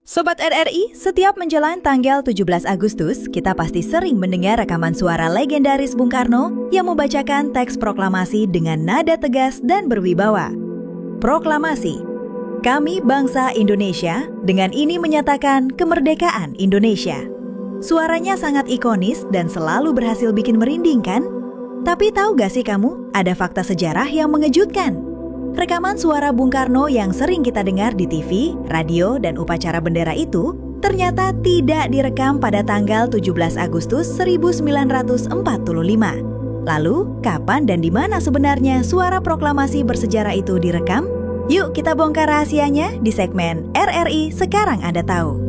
Sobat RRI, setiap menjelang tanggal 17 Agustus, kita pasti sering mendengar rekaman suara legendaris Bung Karno yang membacakan teks proklamasi dengan nada tegas dan berwibawa. Proklamasi, kami bangsa Indonesia, dengan ini menyatakan kemerdekaan Indonesia. Suaranya sangat ikonis dan selalu berhasil bikin merinding kan? Tapi tahu gak sih kamu, ada fakta sejarah yang mengejutkan. Rekaman suara Bung Karno yang sering kita dengar di TV, radio, dan upacara bendera itu ternyata tidak direkam pada tanggal 17 Agustus 1945. Lalu, kapan dan di mana sebenarnya suara proklamasi bersejarah itu direkam? Yuk kita bongkar rahasianya di segmen RRI Sekarang Anda Tahu.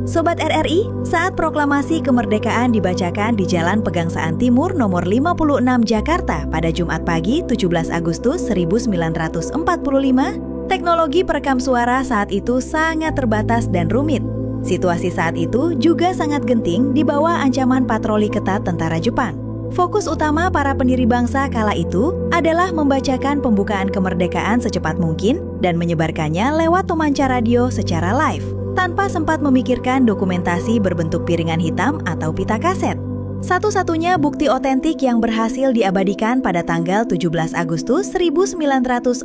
Sobat RRI, saat proklamasi kemerdekaan dibacakan di Jalan Pegangsaan Timur nomor 56 Jakarta pada Jumat pagi 17 Agustus 1945, teknologi perekam suara saat itu sangat terbatas dan rumit. Situasi saat itu juga sangat genting di bawah ancaman patroli ketat tentara Jepang. Fokus utama para pendiri bangsa kala itu adalah membacakan pembukaan kemerdekaan secepat mungkin dan menyebarkannya lewat pemancar radio secara live, tanpa sempat memikirkan dokumentasi berbentuk piringan hitam atau pita kaset. Satu-satunya bukti otentik yang berhasil diabadikan pada tanggal 17 Agustus 1945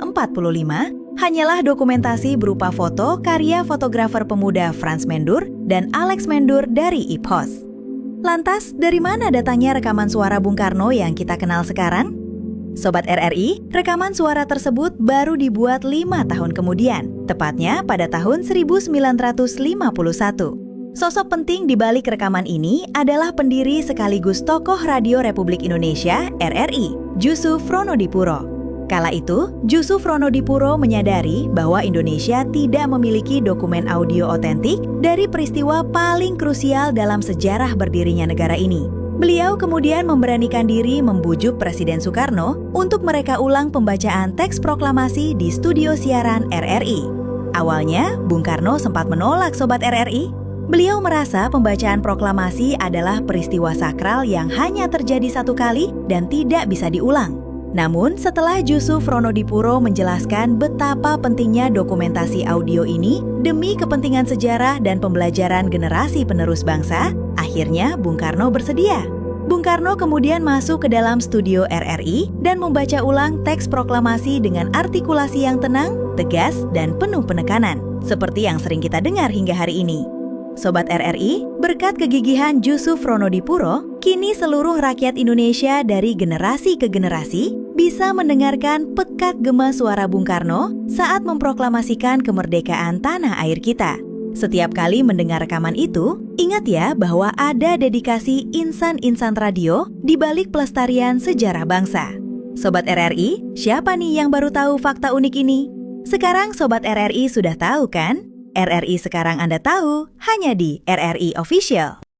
hanyalah dokumentasi berupa foto karya fotografer pemuda Frans Mendur dan Alex Mendur dari IPHOS. Lantas, dari mana datangnya rekaman suara Bung Karno yang kita kenal sekarang? Sobat RRI, rekaman suara tersebut baru dibuat 5 tahun kemudian, tepatnya pada tahun 1951. Sosok penting di balik rekaman ini adalah pendiri sekaligus tokoh Radio Republik Indonesia, RRI, Jusuf Ronodipuro. Kala itu, Jusuf Ronodipuro menyadari bahwa Indonesia tidak memiliki dokumen audio otentik dari peristiwa paling krusial dalam sejarah berdirinya negara ini. Beliau kemudian memberanikan diri membujuk Presiden Soekarno untuk mereka ulang pembacaan teks proklamasi di studio siaran RRI. Awalnya, Bung Karno sempat menolak Sobat RRI. Beliau merasa pembacaan proklamasi adalah peristiwa sakral yang hanya terjadi satu kali dan tidak bisa diulang. Namun, setelah Jusuf Ronodipuro menjelaskan betapa pentingnya dokumentasi audio ini demi kepentingan sejarah dan pembelajaran generasi penerus bangsa, akhirnya Bung Karno bersedia. Bung Karno kemudian masuk ke dalam studio RRI dan membaca ulang teks proklamasi dengan artikulasi yang tenang, tegas, dan penuh penekanan, seperti yang sering kita dengar hingga hari ini. Sobat RRI, berkat kegigihan Jusuf Ronodipuro, kini seluruh rakyat Indonesia dari generasi ke generasi bisa mendengarkan pekat gema suara Bung Karno saat memproklamasikan kemerdekaan tanah air kita. Setiap kali mendengar rekaman itu, ingat ya bahwa ada dedikasi insan-insan radio di balik pelestarian sejarah bangsa. Sobat RRI, siapa nih yang baru tahu fakta unik ini? Sekarang Sobat RRI sudah tahu kan? RRI Sekarang Anda Tahu, hanya di RRI Official.